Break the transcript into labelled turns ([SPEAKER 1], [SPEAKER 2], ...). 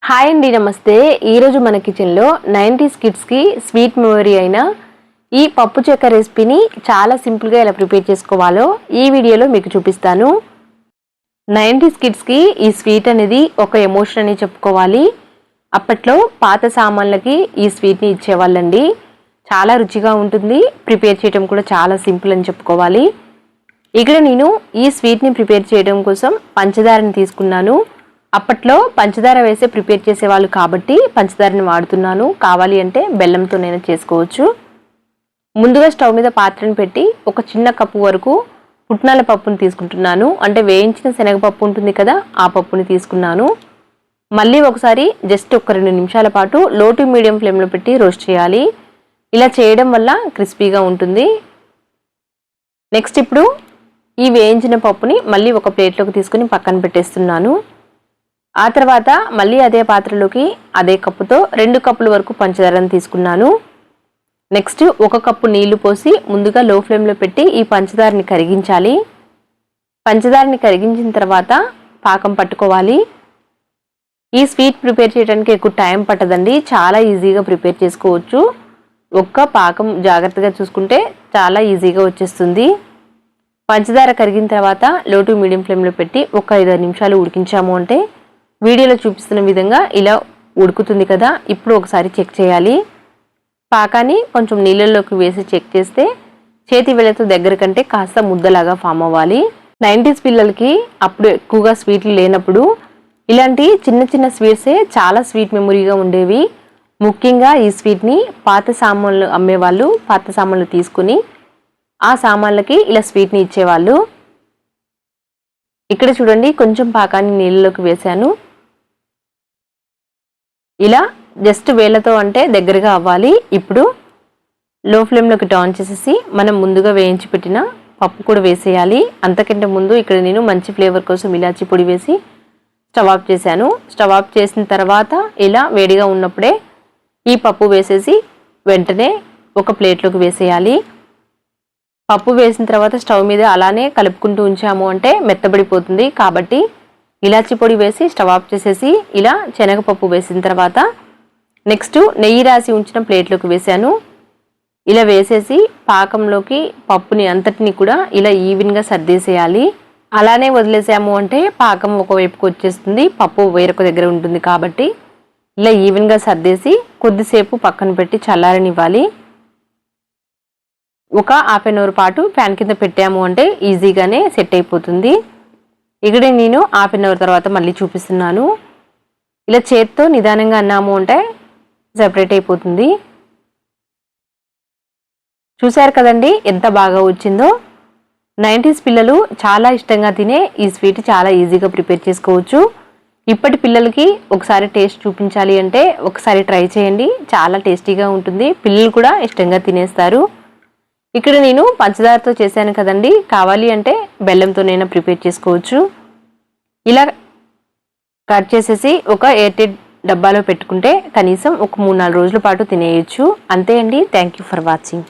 [SPEAKER 1] Hi అండి, నమస్తే. ఈరోజు మన కిచెన్లో 90s కిడ్స్కి స్వీట్ మెమరీ అయిన ఈ పప్పు చెక్క రెసిపీని చాలా సింపుల్గా ఎలా ప్రిపేర్ చేసుకోవాలో ఈ వీడియోలో మీకు చూపిస్తాను. 90s కిడ్స్కి ఈ స్వీట్ అనేది ఒక ఎమోషన్ అని చెప్పుకోవాలి. అప్పట్లో పాత సామాన్లకి ఈ స్వీట్ని ఇచ్చేవాళ్ళండి. చాలా రుచిగా ఉంటుంది, ప్రిపేర్ చేయడం కూడా చాలా సింపుల్ అని చెప్పుకోవాలి. ఇక్కడ నేను ఈ స్వీట్ని ప్రిపేర్ చేయడం కోసం పంచదారని తీసుకున్నాను. అప్పట్లో పంచదార వేసే ప్రిపేర్ చేసేవాళ్ళు కాబట్టి పంచదారని వాడుతున్నాను. కావాలి అంటే బెల్లంతోనైనా చేసుకోవచ్చు. ముందుగా స్టవ్ మీద పాత్రను పెట్టి ఒక చిన్న కప్పు వరకు పుట్నాల పప్పుని తీసుకుంటున్నాను. అంటే వేయించిన శనగపప్పు ఉంటుంది కదా, ఆ పప్పుని తీసుకున్నాను. మళ్ళీ ఒకసారి జస్ట్ ఒక 2 నిమిషాల పాటు లో టు మీడియం ఫ్లేమ్లో పెట్టి రోస్ట్ చేయాలి. ఇలా చేయడం వల్ల క్రిస్పీగా ఉంటుంది. నెక్స్ట్ ఇప్పుడు ఈ వేయించిన పప్పుని మళ్ళీ ఒక ప్లేట్లోకి తీసుకుని పక్కన పెట్టేస్తున్నాను. ఆ తర్వాత మళ్ళీ అదే పాత్రలోకి అదే కప్పుతో 2 కప్పుల వరకు పంచదారని తీసుకున్నాను. నెక్స్ట్ 1 కప్పు నీళ్లు పోసి ముందుగా లో ఫ్లేమ్లో పెట్టి ఈ పంచదారని కరిగించాలి. పంచదారని కరిగించిన తర్వాత పాకం పట్టుకోవాలి. ఈ స్వీట్ ప్రిపేర్ చేయడానికి ఎక్కువ టైం పట్టదండి, చాలా ఈజీగా ప్రిపేర్ చేసుకోవచ్చు. ఒక్క పాకం జాగ్రత్తగా చూసుకుంటే చాలా ఈజీగా వచ్చేస్తుంది. పంచదార కరిగిన తర్వాత లో టు మీడియం ఫ్లేమ్లో పెట్టి ఒక 5 నిమిషాలు ఉడికించాము అంటే వీడియోలో చూపిస్తున్న విధంగా ఇలా ఉడుకుతుంది కదా. ఇప్పుడు ఒకసారి చెక్ చేయాలి. పాకాన్ని కొంచెం నీళ్ళల్లోకి వేసి చెక్ చేస్తే చేతి వేళ్ళతో దగ్గర కంటే కాస్త ముద్దలాగా ఫామ్ అవ్వాలి. 90s పిల్లలకి అప్పుడు ఎక్కువగా స్వీట్లు లేనప్పుడు ఇలాంటి చిన్న చిన్న స్వీట్సే చాలా స్వీట్ మెమొరీగా ఉండేవి. ముఖ్యంగా ఈ స్వీట్ని పాత సామాన్లు అమ్మేవాళ్ళు పాత సామాన్లు తీసుకుని ఆ సామాన్లకి ఇలా స్వీట్ని ఇచ్చేవాళ్ళు. ఇక్కడ చూడండి, కొంచెం పాకాన్ని నీళ్ళలోకి వేశాను. ఇలా జస్ట్ వేళ్ళతో అంటే దగ్గరగా అవ్వాలి. ఇప్పుడు లో ఫ్లేమ్లోకి టర్న్ చేసేసి మనం ముందుగా వేయించి పెట్టిన పప్పు కూడా వేసేయాలి. అంతకంటే ముందు ఇక్కడ నేను మంచి ఫ్లేవర్ కోసం ఇలాచి పొడి వేసి స్టవ్ ఆఫ్ చేశాను. స్టవ్ ఆఫ్ చేసిన తర్వాత ఇలా వేడిగా ఉన్నప్పుడే ఈ పప్పు వేసేసి వెంటనే ఒక ప్లేట్లోకి వేసేయాలి. పప్పు వేసిన తర్వాత స్టవ్ మీద అలానే కలుపుకుంటూ ఉంచాము అంటే మెత్తబడిపోతుంది. కాబట్టి ఇలాచి పొడి వేసి స్టవ్ ఆఫ్ చేసేసి ఇలా శనగపప్పు వేసిన తర్వాత నెక్స్ట్ నెయ్యి రాసి ఉంచిన ప్లేట్లోకి వేసాను. ఇలా వేసేసి పాకంలోకి పప్పుని అంతటిని కూడా ఇలా ఈవెన్గా సర్దేసేయాలి. అలానే వదిలేసాము అంటే పాకం ఒకవైపుకి వచ్చేస్తుంది, పప్పు వేరొక దగ్గర ఉంటుంది. కాబట్టి ఇలా ఈవెన్గా సర్దేసి కొద్దిసేపు పక్కన పెట్టి చల్లారనివ్వాలి. ఒక హాఫ్ అన్ అవర్ పాటు ఫ్యాన్ కింద పెట్టాము అంటే ఈజీగానే సెట్ అయిపోతుంది. ఇక్కడ నేను హాఫ్ అన్ అవర్ తర్వాత మళ్ళీ చూపిస్తున్నాను. ఇలా చేత్తో నిదానంగా అన్నాము అంటే సెపరేట్ అయిపోతుంది. చూశారు కదండి ఎంత బాగా వచ్చిందో. 90s పిల్లలు చాలా ఇష్టంగా తినే ఈ స్వీట్ చాలా ఈజీగా ప్రిపేర్ చేసుకోవచ్చు. ఇప్పటి పిల్లలకి ఒకసారి టేస్ట్ చూపించాలి అంటే ఒకసారి ట్రై చేయండి, చాలా టేస్టీగా ఉంటుంది. పిల్లలు కూడా ఇష్టంగా తినేస్తారు. ఇక్కడ నేను పంచదారతో చేశాను కదండి, కావాలి అంటే బెల్లంతోనైనా ప్రిపేర్ చేసుకోవచ్చు. ఇలా కట్ చేసేసి ఒక ఎయిర్ టైట్ డబ్బాలో పెట్టుకుంటే కనీసం ఒక 3-4 రోజుల పాటు తినేయచ్చు. అంతే అండి. Thank you for watching.